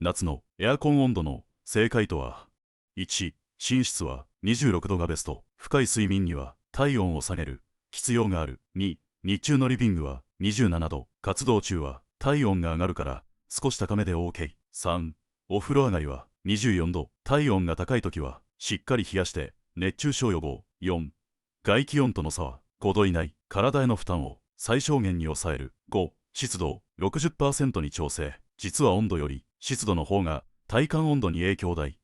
夏のエアコン温度の正解とは。1、寝室は26度がベスト。深い睡眠には体温を下げる必要がある。2、日中のリビングは27度。活動中は体温が上がるから少し高めで OK。3、お風呂上がりは24度。体温が高い時はしっかり冷やして熱中症予防。4、外気温との差は5度以内。体への負担を最小限に抑える。5、湿度を 60% に調整。実は温度より湿度の方が体感温度に影響大。